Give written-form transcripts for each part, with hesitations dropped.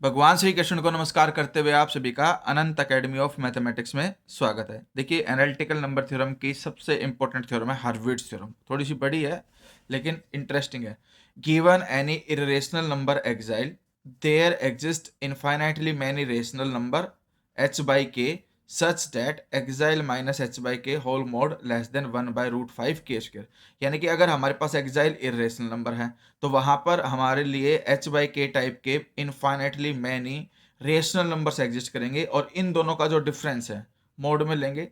भगवान श्री कृष्ण को नमस्कार करते हुए आप सभी का अनंत एकेडमी ऑफ मैथमेटिक्स में स्वागत है। देखिए, एनालिटिकल नंबर थ्योरम की सबसे इंपॉर्टेंट थ्योरम है हार्विट्ज थ्योरम। थोड़ी सी बड़ी है लेकिन इंटरेस्टिंग है। Given any irrational number xi, there exist infinitely many rational number h by k such that exile minus h by k whole mod less than 1 by root 5 k square. यानी कि अगर हमारे पास exile irrational number है तो वहां पर हमारे लिए h by k टाइप के infinitely many rational numbers exist करेंगे और इन दोनों का जो डिफरेंस है मोड में लेंगे,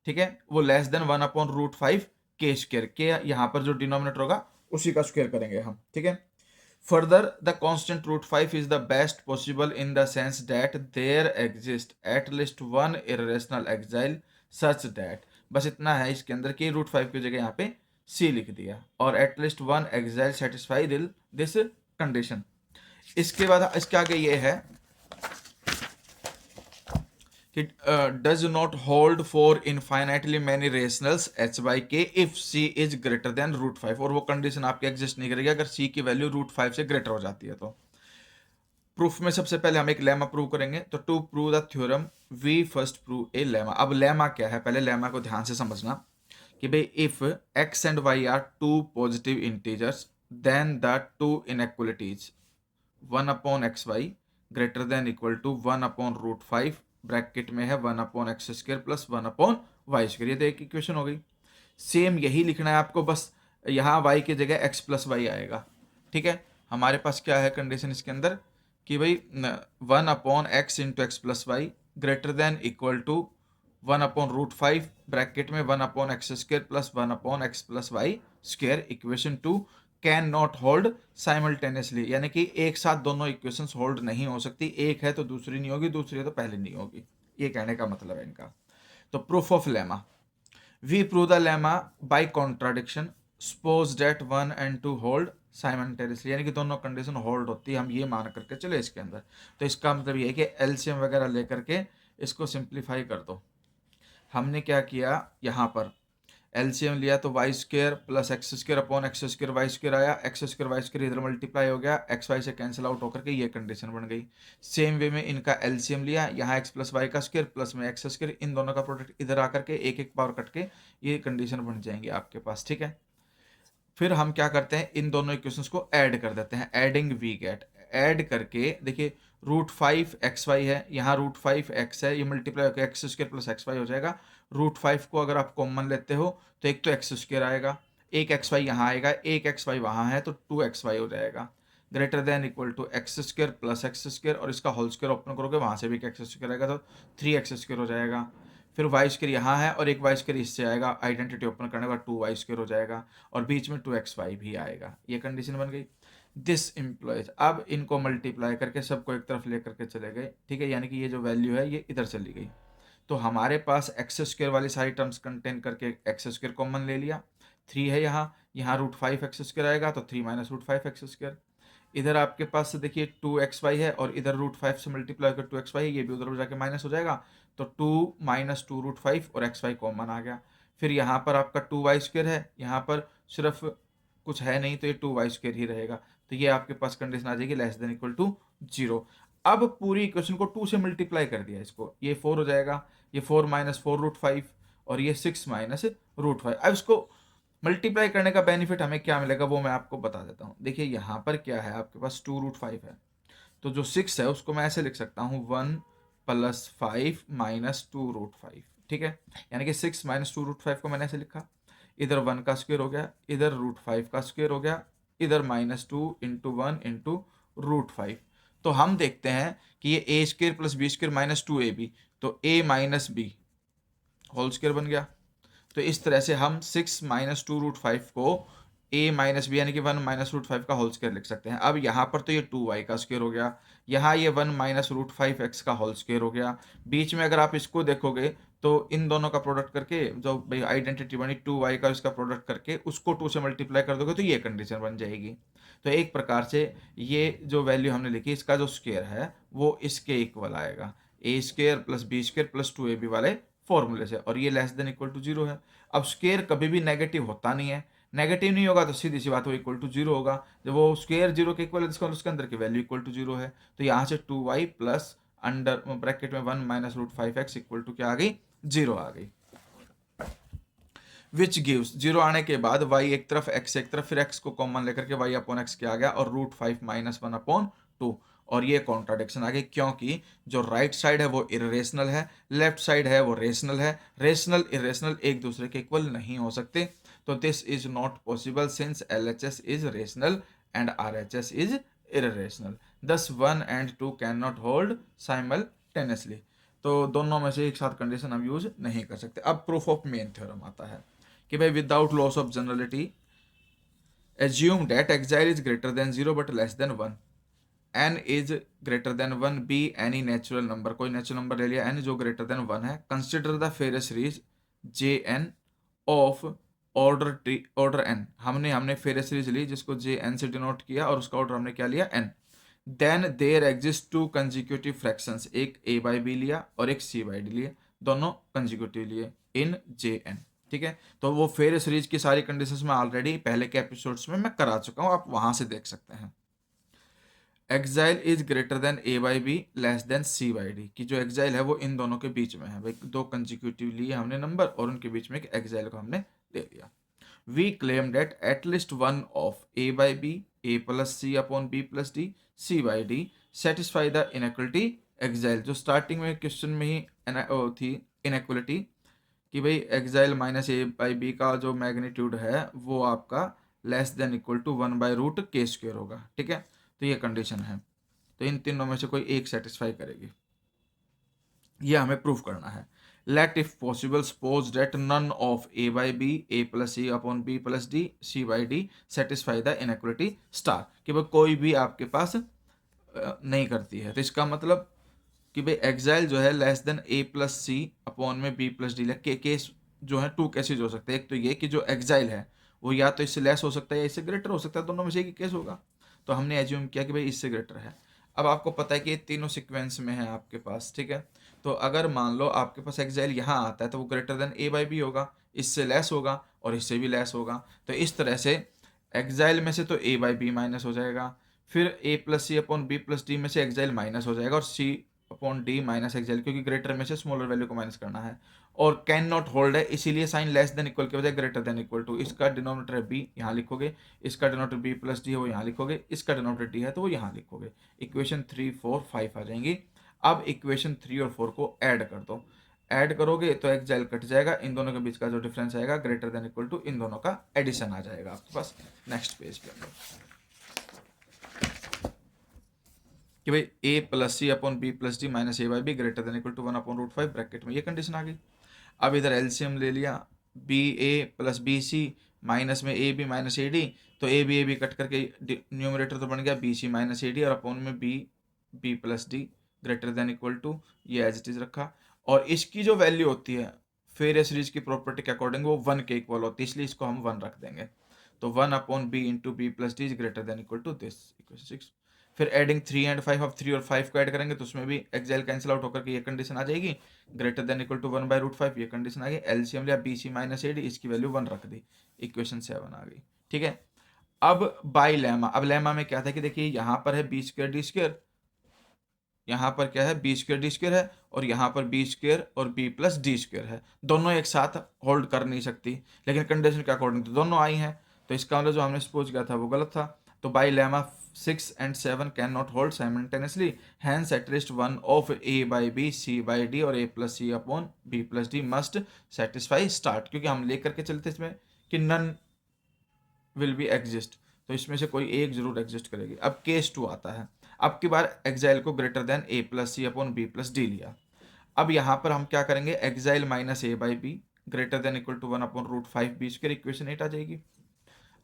ठीक है, वो लेस देन 1 अपॉन रूट 5 के स्क्वायर के यहाँ पर जो डिनोमिनेटर होगा उसी का स्क्वायर करेंगे हम, ठीक है। Further, the constant root 5 is the best possible in the sense that there exists at least one irrational exile such that, बस इतना है इसके अंदर कि रूट 5 की जगह यहाँ पे c लिख दिया और at least one exile satisfy this condition. इसके बाद इसके आगे ये है कि does not hold for infinitely many rationals h by k if c is greater than root 5। और वो कंडीशन आपकी एग्जिस्ट नहीं करेगी अगर c की वैल्यू रूट 5 से ग्रेटर हो जाती है। तो प्रूफ में सबसे पहले हम एक लेमा प्रूव करेंगे। तो to prove the theorem we first prove a lemma. अब लेमा क्या है, पहले लेमा को ध्यान से समझना कि भाई if x and y are two positive integers then the two inequalities 1 upon x y greater than equal to 1 upon root 5 bracket में है 1 upon x square plus 1 upon y square. ये तो एक इक्वेशन हो गई। सेम यही लिखना है आपको, बस यहाँ y की जगह x प्लस वाई आएगा, ठीक है। हमारे पास क्या है कंडीशन इसके अंदर कि भाई 1 upon x into x plus y greater than equal to 1 upon root 5 bracket में 1 upon x square plus 1 upon x plus y square. Equation 2 can not hold simultaneously, यानी कि एक साथ दोनों इक्वेशंस होल्ड नहीं हो सकती। एक है तो दूसरी नहीं होगी, दूसरी है तो पहले नहीं होगी, ये कहने का मतलब है इनका। तो proof of lemma, we prove the lemma by contradiction suppose that 1 and 2 hold simultaneously, यानी कि दोनों कंडीशन होल्ड होती है, हम ये मान करके चले इसके अंदर। तो इसका मतलब ये है कि एलसीएम वगैरह लेकर के इसको सिंप्लीफाई कर दो। हमने क्या किया, यहाँ पर एलसीएम लिया तो y square plus x square upon x square y square आया, एक्स स्क्र वाई स्क्र इधर मल्टीप्लाई हो गया, एक्स वाई से कैंसिल आउट होकर के ये कंडीशन बन गई। सेम वे में इनका एलसीएम लिया, यहाँ एक्स प्लस वाई का स्क्र प्लस में एक्स स्क्र, इन दोनों का प्रोडक्ट इधर आकर के एक एक पावर कट के ये कंडीशन बन जाएंगी आपके पास, ठीक है। फिर हम क्या करते हैं, इन दोनों इक्वेशंस को ऐड कर देते हैं, एडिंग वी गेट। ऐड करके देखिए रूट 5 एक्स वाई है, यहाँ रूट 5 एक्स है, ये मल्टीप्लाई होकर x square plus x y हो जाएगा। रूट 5 को अगर आप कॉमन लेते हो तो एक तो एक्स स्क्र आएगा, एक एक्स वाई यहाँ आएगा, एक एक्स वाई वहाँ है, तो 2 एक्स वाई हो जाएगा। Greater than equal to x square plus x square और इसका होल स्क्र ओपन करोगे वहाँ से भी एक एक्स स्क्र आएगा तो 3 एक्स स्क्र हो जाएगा। फिर वाई स्क्र यहाँ है और एक वाई स्क्र इससे आएगा, आइडेंटिटी ओपन करने के बाद 2 वाई स्क्र हो जाएगा और बीच में 2 एक्स वाई भी आएगा। ये कंडीशन बन गई। दिस इम्प्लॉयज, अब इनको मल्टीप्लाई करके सबको एक तरफ लेकर के चले गए, ठीक है, यानी कि ये जो वैल्यू है ये इधर चली गई। तो हमारे पास एक्स स्क्र वाली सारी टर्म्स कंटेन करके एक्स स्क्र कॉमन ले लिया, 3 है यहाँ रूट 5 एक्स स्क्र आएगा तो 3 माइनस रूट 5 एक्स स्क्र। इधर आपके पास देखिए 2 एक्स वाई है और इधर रूट 5 से मल्टीप्लाई कर 2 एक्स वाई है, ये भी उधर जाके माइनस हो जाएगा, तो 2 माइनस 2 रूट 5 और एक्स वाई कॉमन आ गया। फिर यहाँ पर आपका 2 वाई स्क्र है, यहाँ पर सिर्फ कुछ है नहीं तो ये 2 वाई स्क्र ही रहेगा। तो ये आपके पास कंडीशन आ जाएगी लेस देन इक्वल टू 0। अब पूरी इक्वेशन को 2 से मल्टीप्लाई कर दिया इसको, ये 4 हो जाएगा, ये 4 माइनस 4 रूट 5 और ये 6 माइनस रूट 5। अब इसको मल्टीप्लाई करने का बेनिफिट हमें क्या मिलेगा वो मैं आपको बता देता हूँ। देखिए यहाँ पर क्या है, आपके पास 2 रूट 5 है, तो जो 6 है उसको मैं ऐसे लिख सकता हूँ 1 प्लस 5 माइनस 2 रूट 5, ठीक है। यानी कि 6 माइनस 2 रूट 5 को मैंने ऐसे लिखा, इधर 1 का स्क्वायर हो गया, इधर रूट 5 का स्क्वायर हो गया, इधर माइनस 2 इंटू 1 इंटू रूट 5। तो हम देखते हैं कि ये a square plus b square minus 2ab, तो a minus b whole square बन गया। तो इस तरह से हम 6 माइनस 2 रूट 5 को a माइनस बी यानी कि 1 माइनस रूट 5 का होल स्क्वायर लिख सकते हैं। अब यहाँ पर तो ये 2y का स्क्वायर हो गया, यहाँ ये 1 माइनस रूट 5x का होल स्क्वायर हो गया। बीच में अगर आप इसको देखोगे तो इन दोनों का प्रोडक्ट करके जो भाई आइडेंटिटी बनी 2y का इसका प्रोडक्ट करके उसको 2 से मल्टीप्लाई कर दोगे तो ये कंडीशन बन जाएगी। तो एक प्रकार से ये जो वैल्यू हमने लिखी इसका जो स्क्वायर है वो इसके इक्वल आएगा, a square plus b square plus 2ab वाले फॉर्मूले से, और ये लेस देन इक्वल टू 0 है। अब स्क्वायर कभी भी नेगेटिव होता नहीं है, नेगेटिव नहीं होगा तो सीधी सी बात वो इक्वल टू जीरो होगा। जब वो स्क्वायर जीरो के इक्वल है जिसका उसके अंदर की वैल्यू इक्वल टू जीरो है, तो यहाँ से 2y प्लस अंडर ब्रैकेट में 1 minus root 5x equal to क्या आ गई, जीरो आ गई। विच गिव्स, जीरो आने के बाद y एक तरफ x एक तरफ, फिर x को कॉमन लेकर के y अपॉन x क्या आ गया, और रूट 5 माइनस 1 अपॉन 2। और ये कॉन्ट्राडिक्शन आ गई क्योंकि जो राइट साइड है वो इरेशनल है, लेफ्ट साइड है वो रेशनल है। रेशनल इरेशनल एक दूसरे के इक्वल नहीं हो सकते, तो this is not possible since LHS is rational and RHS is irrational, thus 1 and 2 can not hold simultaneously. तो दोनों में से एक साथ कंडीशन हम यूज नहीं कर सकते। अब प्रूफ ऑफ मेन थ्योरम आता है कि भाई without loss of generality assume that exile is greater than 0 but less than 1, n is greater than 1, b any natural number, कोई नेचुरल नंबर ले लिया n जो ग्रेटर देन 1 है, consider the Fourier series jn of order n, हमने फेरियर series ली जिसको jn से denote किया और उसका ऑर्डर हमने क्या लिया n। Then there exist two consecutive fractions, एक a बाई बी लिया और एक c बाई डी लिया, दोनों कंजिक्यूटिव लिए इन jn। ठीक है, तो वो फेरियर सीरीज की सारी कंडीशंस में ऑलरेडी पहले के एपिसोड्स में मैं करा चुका हूँ, आप वहां से देख सकते हैं। Xi is greater than a by b less than c by d, की जो एक्साइल है वो इन दोनों के बीच में है। भाई दो कंजिक्यूटिव लिए हमने नंबर और उनके बीच में एक एक्साइल को हमने ले लिया। We claim that at least one of a by b, a plus c upon b plus d, c by d satisfy the inequality xi. जो स्टार्टिंग में क्वेश्चन में ही थी इनइक्वलिटी कि भाई xi minus a by b का जो magnitude है वो आपका less than equal to 1 by root k square होगा। ठीक है, तो ये कंडीशन है, तो इन तीनों में से कोई एक सेटिस्फाई करेगी, ये हमें प्रूफ करना है। Let if possible suppose that none of a by b, a plus c upon b plus d, c by d satisfy the inequality star, कि भाई कोई भी आपके पास नहीं करती है, तो इसका मतलब कि भाई एक्साइल जो है less than a plus c upon में b प्लस डी, के केस जो है टू केसेज हो सकते हैं। एक तो ये कि जो एक्साइल है वो या तो इससे लेस हो सकता है या इससे ग्रेटर हो सकता है, दोनों में से एक ही केस होगा, तो हमने एज्यूम किया कि भाई इससे ग्रेटर है। अब आपको पता है कि ये तीनों सीक्वेंस में है आपके पास, ठीक है, तो अगर मान लो आपके पास एक्साइल यहाँ आता है तो वो greater than a by b होगा, इससे लेस होगा और इससे भी लेस होगा, तो इस तरह से एक्साइल में से तो a बाई बी माइनस हो जाएगा, फिर a plus c upon b plus d में से एक्साइल माइनस हो जाएगा और c upon d minus xi, क्योंकि ग्रेटर में से स्मॉलर वैल्यू को माइनस करना है, और कैन नॉट होल्ड है इसीलिए साइन लेस देन इक्वल के बजाय ग्रेटर देन इक्वल टू। इसका डिनोमिनेटर है b, यहाँ लिखोगे, इसका डिनोमिनेटर b प्लस डी है वो यहाँ लिखोगे, इसका डिनोमिनेटर d है तो वो यहाँ लिखोगे। इक्वेशन 3 4 5 आ जाएंगी। अब इक्वेशन 3 और 4 को ऐड कर दो, ऐड करोगे तो एक्साइल कट जाएगा, इन दोनों के बीच का जो डिफरेंस आएगा ग्रेटर देन इक्वल टू इन दोनों का एडिशन आ जाएगा आपके पास। नेक्स्ट पेज पे कि भाई a plus c upon b plus d minus a by b greater than equal to 1 upon root 5 bracket में, ये कंडीशन आ गई। अब इधर एलसीएम ले लिया, b a plus b c minus में a b minus a d, तो ए बी कट करके न्यूमरेटर तो बन गया b c minus a d और अपॉन में b b plus d greater than equal to, ये एज इट इज रखा। और इसकी जो वैल्यू होती है फेरियर सीरीज की प्रॉपर्टी के अकॉर्डिंग वो 1 के इक्वल होती है, इसलिए इसको हम 1 रख देंगे। तो 1 upon b into b plus d is greater than equal to this, equation 6। फिर एडिंग 3 एंड 5, अब 3 और 5 को ऐड करेंगे तो उसमें भी एक्साइल कैंसिल आउट होकर के ये कंडीशन आ जाएगी, greater than equal to 1 by root 5, ये कंडीशन आ गई। एलसीएम लिया b c minus a d, इसकी वैल्यू 1 रख दी, इक्वेशन 7 आ गई। ठीक है, अब बाई लेमा, अब लेमा में क्या था कि देखिए यहाँ पर है बी स्क्वायर डी स्क्वायर, यहाँ पर क्या है बी स्क्वायर डी स्क्वायर है, और यहाँ पर बी स्क्वायर और बी प्लस डी स्क्वायर है, दोनों एक साथ होल्ड कर नहीं सकती, लेकिन कंडीशन के अकॉर्डिंग तो दोनों आई हैं, तो इसका मतलब जो हमने सपोज किया था वो गलत था। तो by lemma 6 and 7 can not hold simultaneously, hence at least one of a by b, c by d और a plus c upon b plus d must satisfy start, क्योंकि हम लेकर के चलते इसमें कि नन विल बी एग्जिस्ट, तो इसमें से कोई एक जरूर एग्जिस्ट करेगी। अब केस 2 आता है, अब की बार एक्साइल को greater than a plus c upon b plus d लिया। अब यहाँ पर हम क्या करेंगे, xi minus a by b greater than equal to 1 upon root 5 b square, equation 8 आ जाएगी।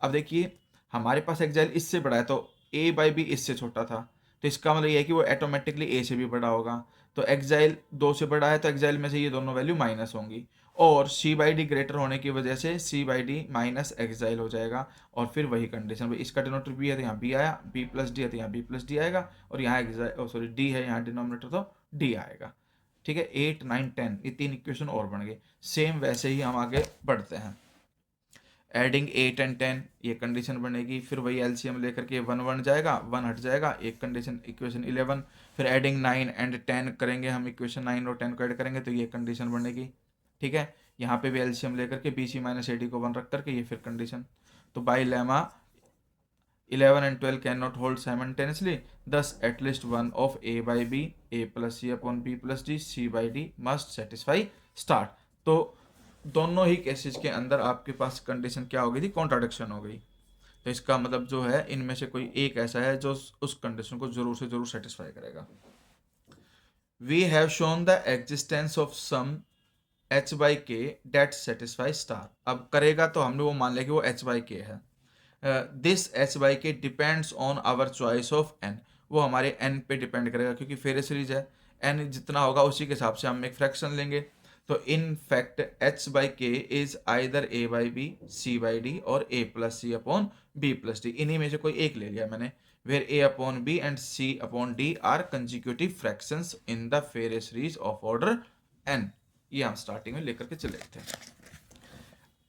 अब देखिए हमारे पास एक्साइल इससे बड़ा है तो a बाई बी इससे छोटा था, तो इसका मतलब ये है कि वो ऑटोमेटिकली a से भी बड़ा होगा, तो एक्साइल 2 से बड़ा है तो एक्साइल में से ये दोनों वैल्यू माइनस होंगी, और c बाई डी ग्रेटर होने की वजह से c by d minus exile हो जाएगा, और फिर वही कंडीशन, भाई इसका डिनोमिनेटर b है तो यहाँ b आया, b प्लस डी है तो यहाँ b प्लस डी आएगा, और यहाँ एक्साइल सॉरी d है यहाँ डिनोमिनेटर तो d आएगा। ठीक है, 8 9 10 ये 3 इक्वेशन और बन गए। सेम वैसे ही हम आगे बढ़ते हैं। एडिंग 8 एंड 10 ये कंडीशन बनेगी, फिर वही एलसीएम लेकर के 1 1 जाएगा, 1 हट जाएगा, एक कंडीशन इक्वेशन 11, फिर एडिंग 9 एंड 10 करेंगे हम, इक्वेशन 9 और 10 को ऐड करेंगे तो ये कंडीशन बनेगी। ठीक है, यहाँ पे भी एलसीएम लेकर के बीसी माइनस एडी को 1 रख करके ये फिर कंडीशन। तो by lemma 11 and 12 cannot hold simultaneously, thus at least one of a by b, a plus c upon b plus d, c by d must satisfy start। तो दोनों ही cases के अंदर आपके पास कंडीशन क्या हो गई थी, कॉन्ट्राडिक्शन हो गई। तो इसका मतलब जो है इनमें से कोई एक ऐसा है जो उस कंडीशन को जरूर से जरूर सेटिस्फाई करेगा। We have shown the existence of some h by k that satisfy star. अब करेगा तो हमने वो मान लिया कि वो h by k है। This h by k depends on our choice of n, वो हमारे एन पे डिपेंड करेगा क्योंकि फेरे सीरीज है, एन जितना होगा उसी के हिसाब से हम एक फ्रैक्शन लेंगे। तो in fact h by k is either a by b, c by d और a plus c upon b plus d, इन्हीं में से कोई एक ले लिया मैंने, where a upon b and c upon d are consecutive fractions in the Farey series of order n. ये हम स्टार्टिंग में लेकर के चले थे।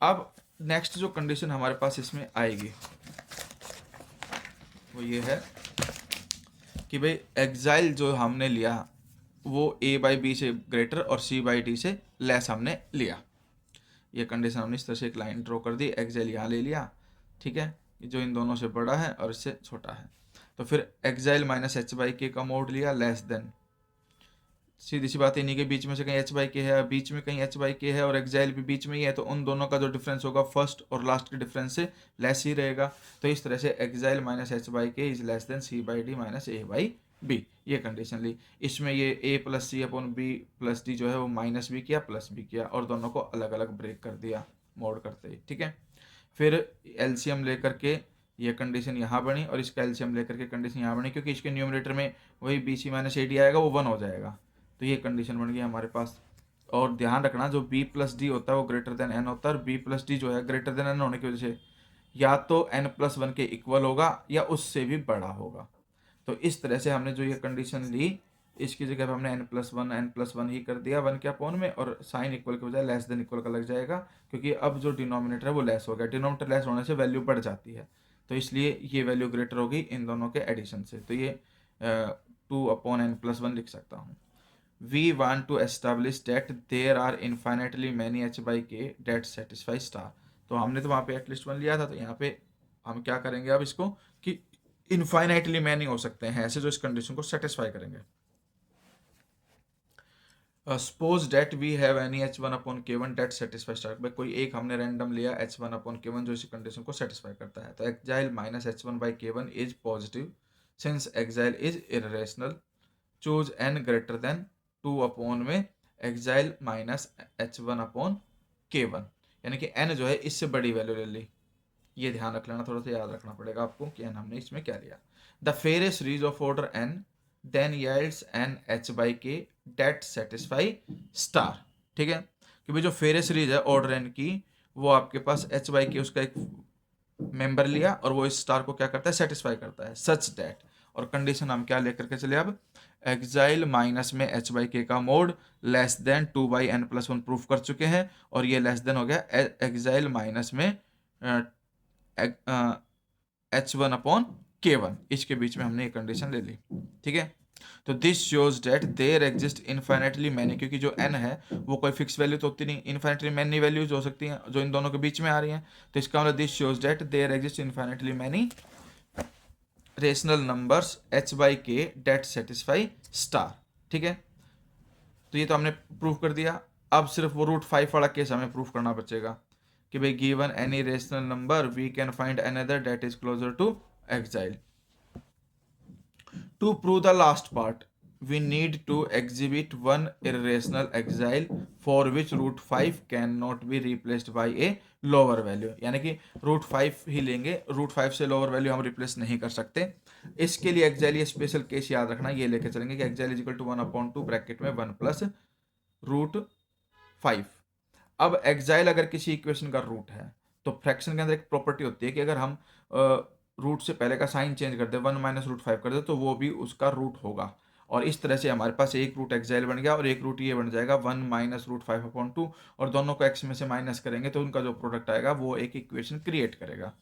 अब नेक्स्ट जो कंडीशन हमारे पास इसमें आएगी वो ये है कि भाई एक्साइल जो हमने लिया वो ए बाई बी से ग्रेटर और सी बाई डी से लेस हमने लिया। ये कंडीशन हमने इस तरह से एक लाइन ड्रॉ कर दी, एक्साइल यहाँ ले लिया, ठीक है, जो इन दोनों से बड़ा है और इससे छोटा है। तो फिर एक्साइल माइनस एच बाई के का मोड लिया लेस देन, सीधी सी बात है, इन्हीं के बीच में से कहीं एच बाई के है, बीच में कहीं एच बाई के है और एक्साइल भी बीच में ही है, तो उन दोनों का जो डिफरेंस होगा फर्स्ट और लास्ट के डिफरेंस से लेस ही रहेगा। तो इस तरह से xi minus h by k is less than c by d minus a by b, ये कंडीशन ली। इसमें ये a plus c upon b plus d जो है वो माइनस भी किया प्लस भी किया और दोनों को अलग अलग ब्रेक कर दिया मोड करते ही, ठीक है। फिर एलसीएम लेकर के ये कंडीशन यहाँ बनी और इसका एलसीएम लेकर के कंडीशन यहाँ बनी, क्योंकि इसके न्यूमरेटर में वही b c minus a d आएगा वो 1 हो जाएगा। तो ये कंडीशन बन गई हमारे पास। और ध्यान रखना जो b प्लस डी होता है वो ग्रेटर देन n होता है, और b प्लस डी जो है ग्रेटर देन n होने की वजह से या तो n प्लस वन के इक्वल होगा या उससे भी बड़ा होगा। तो इस तरह से हमने जो ये कंडीशन ली इसकी जगह पर हमने n प्लस वन ही कर दिया 1 के अपॉन में, और साइन इक्वल के बजाय लेस देन इक्वल का लग जाएगा, क्योंकि अब जो डिनोमिनेटर है वो लेस हो गया, डिनोमिनेटर लेस होने से वैल्यू बढ़ जाती है, तो इसलिए ये वैल्यू ग्रेटर होगी इन दोनों के एडिशन से। तो ये 2/n+1 लिख सकता हूँ। We want to establish that there are infinitely many h by k that satisfy star। तो हमने तो वहाँ पे एटलीस्ट 1 लिया था, तो यहाँ पे हम क्या करेंगे अब इसको कि इनफाइनाइटली मैनी हो सकते हैं ऐसे जो इस कंडीशन को सेटिस्फाई करेंगे। Suppose that we have any h1/k1 that satisfy star, भाई कोई एक हमने रैंडम लिया h1/k1 जो इस कंडीशन को सेटिस्फाई करता है। तो xi minus h1/k1 is positive since xi is irrational, choose n greater than 2 upon में एक्साइल माइनस h1/k1, यानी कि n जो है इससे बड़ी वैल्यू ले ली। ये ध्यान रख लेना, थोड़ा सा याद रखना पड़ेगा आपको कि n हमने इसमें क्या लिया। The Farey series of order n then yields n h by k that satisfy star, ठीक है, कि भाई जो फेरे सीरीज है ऑर्डर n की वो आपके पास h by k उसका एक मेंबर लिया और वो इस स्टार को क्या करता है, सेटिस्फाई करता है, सच दैट। और कंडीशन हम क्या लेकर के चले अब, एक्साइल माइनस में h बाई के का mode less than 2/n+1 proof कर चुके हैं, और ये लेस देन हो गया एक्साइल माइनस में h1/k1, इसके बीच में हमने ये कंडीशन ले ली, ठीक है। तो this shows that there exist infinitely many, क्योंकि जो n है वो कोई फिक्स वैल्यू तो होती नहीं, इनफाइनाइटली मैनी वैल्यूज हो सकती हैं जो इन दोनों के बीच में आ रही हैं। तो इसका मतलब this shows that there exist infinitely many rational numbers h by k that satisfy star, ठीक है। तो ये तो हमने प्रूफ कर दिया। अब सिर्फ वो √5 वाला केस हमें प्रूफ करना बचेगा कि भाई given any rational number we can find another that is closer to xi. To prove the last part we need to exhibit one irrational exile for which √5 cannot be replaced by a lower value, यानी कि √5 ही लेंगे, √5 से lower value हम replace नहीं कर सकते। इसके लिए एक्साइल ये स्पेशल केस याद रखना, ये लेके चलेंगे कि exile is equal to 1/2 bracket में 1 प्लस √5। अब एक्साइल अगर किसी इक्वेशन का रूट है तो फ्रैक्शन के अंदर एक प्रॉपर्टी होती है कि अगर हम रूट से पहले का साइन चेंज कर दे 1 - √5 कर दे तो वो भी उसका रूट होगा, और इस तरह से हमारे पास एक रूट एक्साइल बन गया और एक रूट ये बन जाएगा 1 माइनस रूट 5/2, और दोनों को x में से माइनस करेंगे तो उनका जो प्रोडक्ट आएगा वो एक इक्वेशन क्रिएट करेगा।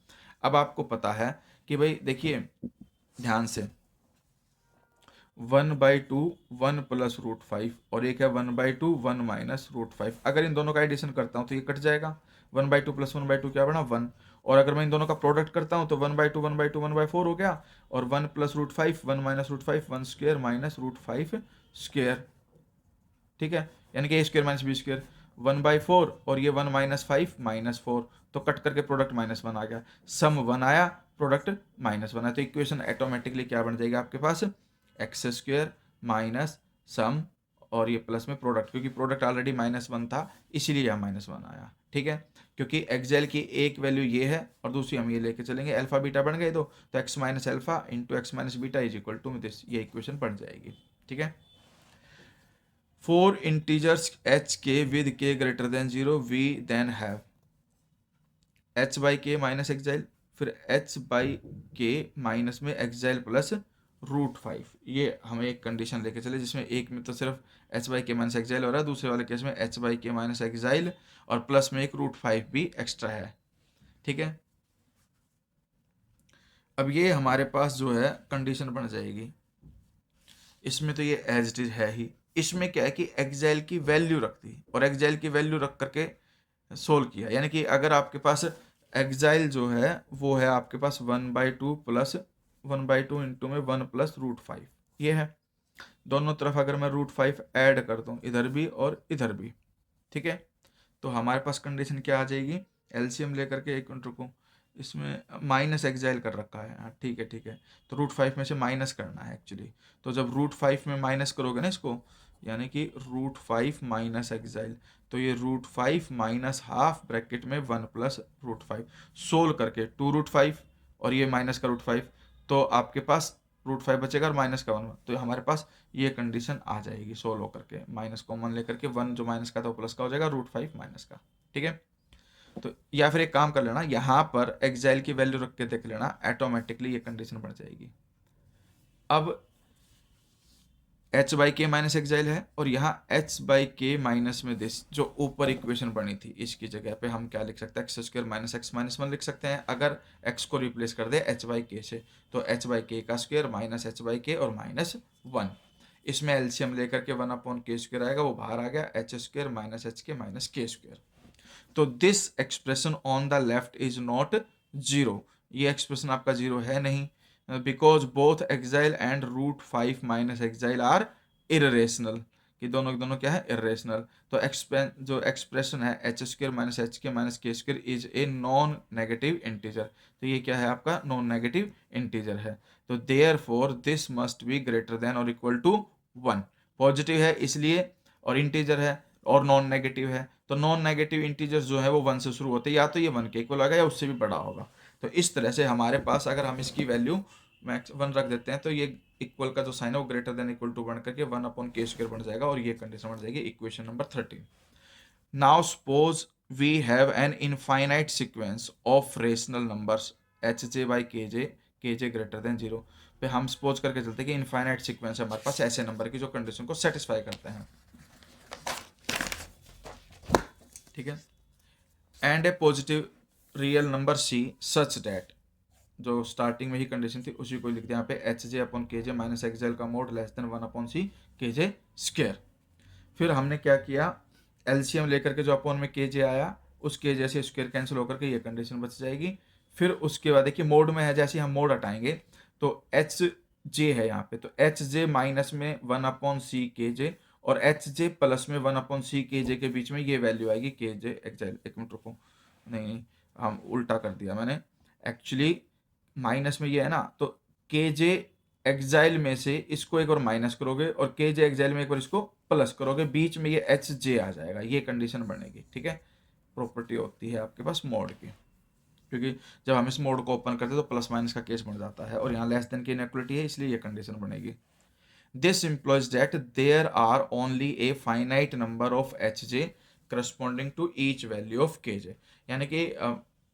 अब आपको पता है कि भाई देखिए ध्यान से 1/2 1 प्लस रूट 5 और एक है 1/2 1 माइनस रूट 5। अगर इन दोनों का एडिशन करता हूँ तो ये कट जाएगा, 1/2 प्लस 1/2 क्या बना 1। और अगर मैं इन दोनों का प्रोडक्ट करता हूँ तो 1/2 1/2 1/4 हो गया, और 1 plus root 5 1 minus root 5 1 square minus root 5 square. ठीक है, यानी कि a square minus B square 1/4 और ये 1 माइनस 5 माइनस 4, तो कट करके प्रोडक्ट -1 आ गया, सम 1 आया, प्रोडक्ट -1 आया, तो इक्वेशन ऑटोमेटिकली क्या बन जाएगी आपके पास एक्स स्क्वेयर माइनस सम और ये प्लस में प्रोडक्ट, क्योंकि प्रोडक्ट ऑलरेडी -1 था इसीलिए यहाँ -1 आया। ठीक है, क्योंकि एक्सएल की एक वैल्यू ये है और दूसरी हम ये लेके चलेंगे, अल्फा बीटा बन गए तो x minus alpha into x minus beta is equal to this, ये इक्वेशन बन जाएगी। ठीक है, for integers hk with k greater than 0 we then have h by k minus exile, फिर h by k माइनस में exile plus root 5। ये हमें एक कंडीशन लेके चले जिसमें एक में तो सिर्फ h by k minus exile हो रहा है, दूसरे वाले केस में h by k minus exile और प्लस में एक रूट 5 भी एक्स्ट्रा है। ठीक है, अब ये हमारे पास जो है कंडीशन बन जाएगी, इसमें तो ये एज इट इज है ही, इसमें क्या है कि एक्साइल की वैल्यू रख दी और एक्साइल की वैल्यू रख करके सोल्व किया, यानी कि अगर आपके पास एक्साइल जो है वो है आपके पास 1/2 प्लस 1/2 इंटू में 1 प्लस रूट 5, ये है। दोनों तरफ अगर मैं रूट 5 ऐड कर दूं इधर भी और इधर भी, ठीक है, तो हमारे पास कंडीशन क्या आ जाएगी, एलसीएम लेकर के, एक मिनट रुको, इसमें माइनस एक्साइल कर रखा है, हाँ ठीक है ठीक है, तो रूट 5 में से माइनस करना है एक्चुअली, तो जब रूट 5 में माइनस करोगे ना इसको, यानी कि रूट 5 माइनस एक्साइल, तो ये रूट 5 माइनस हाफ ब्रैकेट में 1 प्लस रूट 5 सोल्व करके 2 रूट 5 और ये माइनस का रूट 5, तो आपके पास रूट 5 बचेगा और माइनस का 1, तो हमारे पास ये कंडीशन आ जाएगी सोल्व होकर के, माइनस कॉमन लेकर के 1 जो माइनस का था वो प्लस का हो जाएगा, रूट 5 माइनस का। ठीक है, तो या फिर एक काम कर लेना, यहाँ पर एक्साइल की वैल्यू रख के देख लेना, ऑटोमेटिकली ये कंडीशन बन जाएगी। अब h बाई के माइनस एक्साइल है और यहाँ h बाई के माइनस में दिस जो ऊपर इक्वेशन बनी थी, इसकी जगह पे हम क्या लिख सकते हैं, x square minus x minus 1 लिख सकते हैं। अगर x को रिप्लेस कर दे h बाई के से, तो h बाई के का स्क्वायर माइनस h बाई के और -1, इसमें एलसीएम लेकर के 1/k स्क्वायर आएगा, वो बाहर आ गया, h square minus H K minus K square. तो this expression on the left is not zero, ये एक्सप्रेशन आपका जीरो है नहीं, because both exile and root 5 minus exile are irrational, कि दोनों के दोनों क्या है, इरेशनल। तो जो एक्सप्रेशन है H square minus H K minus के square is a non negative integer, तो ये क्या है आपका नॉन नेगेटिव इंटीजर है, तो therefore this must be greater than और इक्वल टू 1, पॉजिटिव है इसलिए और इंटीजर है और नॉन नेगेटिव है, तो नॉन नेगेटिव इंटीजर्स जो है वो 1 से शुरू होते हैं, या तो ये 1 के इक्वल होगा या उससे भी बड़ा होगा। तो इस तरह से हमारे पास अगर हम इसकी वैल्यू मैक्स 1 रख देते हैं तो ये इक्वल का जो साइन है वो ग्रेटर देन इक्वल टू बन करके 1/k स्क्वायर बन जाएगा, और ये कंडीशन बन जाएगी equation number 13। Now suppose we have an infinite sequence of rational numbers hj by kj greater than 0, पे हम सपोज करके चलते हैं कि इनफाइनाइट सीक्वेंस है हमारे पास ऐसे नंबर की जो कंडीशन को सेटिस्फाई करते हैं। ठीक है, and A positive real number c such that, जो स्टार्टिंग में ही कंडीशन थी उसी को लिख दिया यहाँ पे hj/kj माइनस एक्सएल का mode less than 1/c kj square. फिर हमने क्या किया, एलसीएम लेकर के जो अपॉन में kj आया उस kj से स्क्वायर कैंसिल होकर के ये कंडीशन बच जाएगी। फिर उसके बाद देखिए मोड में है, जैसे हम मोड हटाएंगे तो hj है यहाँ पे, तो hj माइनस में 1/c kj और hj प्लस में 1/c kj के बीच में ये वैल्यू आएगी kj एक्सएल। एक मिनट रुको, नहीं हम उल्टा कर दिया मैंने, एक्चुअली माइनस में ये है ना, तो के जे एक्साइल में से इसको एक बार माइनस करोगे और के जे एक्साइल में एक बार इसको प्लस करोगे, बीच में ये एच जे आ जाएगा, ये कंडीशन बनेगी। ठीक है, प्रॉपर्टी होती है आपके पास मोड की, क्योंकि जब हम इस मोड को ओपन करते हैं तो प्लस माइनस का केस बन जाता है और यहाँ लेस देन की इनइक्वालिटी है, इसलिए ये कंडीशन बनेगी। This implies that there are only a finite number of hj corresponding to each value of kj, यानी कि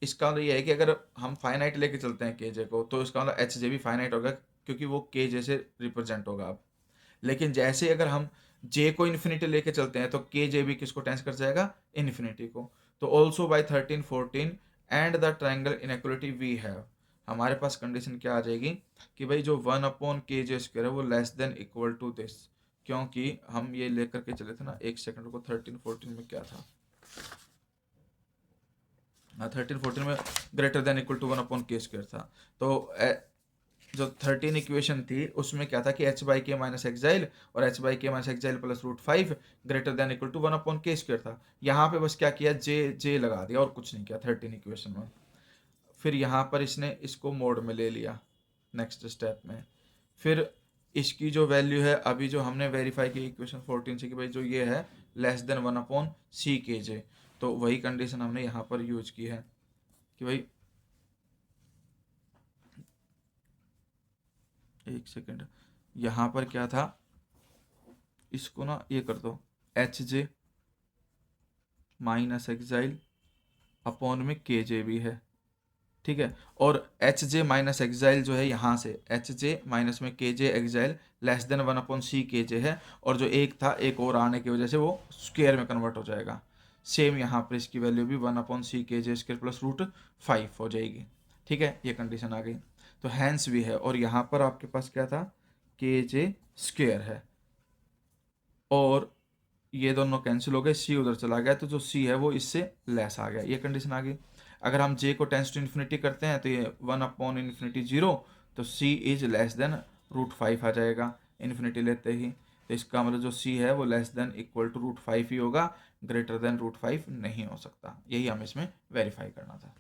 इसका मतलब ये है कि अगर हम फाइनाइट लेके चलते हैं kj को तो इसका मतलब hj भी फाइनाइट होगा, क्योंकि वो kj से रिप्रेजेंट होगा अब। लेकिन जैसे अगर हम जे को इन्फिनिटी लेके चलते हैं तो के जे भी किसको टेंस कर जाएगा, इन्फिनिटी को। तो also by 13, 14 and the triangle inequality we have, हमारे पास कंडीशन क्या आ जाएगी कि भाई जो 1/kj² है वो less than equal to this, क्योंकि हम ये लेकर के चले थे ना, एक सेकंड को, 13, 14 में क्या था, हाँ 13, 14 में greater than equal to 1/k² था। तो जो 13 इक्वेशन थी उसमें क्या था कि h/k माइनस एक्साइल और h/k minus exile plus √5 greater than equal to 1/k² था। यहाँ पे बस क्या किया, जे लगा दिया और कुछ नहीं किया 13 इक्वेशन में। फिर यहाँ पर इसने इसको मोड में ले लिया नेक्स्ट स्टेप में। फिर इसकी जो वैल्यू है अभी जो हमने वेरीफाई की इक्वेशन 14 से कि भाई जो ये है लेस देन 1/CKJ, तो वही कंडीशन हमने यहाँ पर यूज की है कि भाई एक सेकेंड, यहाँ पर क्या था, इसको ना ये कर दो HJ माइनस एक्साइल अपॉन में KJ भी है, ठीक है। और HJ माइनस एक्साइल जो है यहाँ से HJ माइनस में KJ exile less than 1/CKJ है, और जो एक था एक और आने की वजह से वो स्क्वायर में कन्वर्ट हो जाएगा। सेम यहाँ पर इसकी वैल्यू भी 1/CKJ² प्लस √5 हो जाएगी, ठीक है। ये कंडीशन आ गई, तो हैंस भी है, और यहाँ पर आपके पास क्या था, KJ² है, और ये दोनों कैंसिल हो गए, सी उधर चला गया, तो जो सी है वो इससे लेस आ गया, ये कंडीशन आ गई। अगर हम जे को टेंस टू इन्फिनिटी करते हैं तो ये 1/∞0, तो सी इज लेस देन √5 आ जाएगा इन्फिनिटी लेते ही। तो इसका मतलब जो सी है वो लेस देन इक्वल टू √5 ही होगा, ग्रेटर देन √5 नहीं हो सकता। यही हमें इसमें वेरीफाई करना था।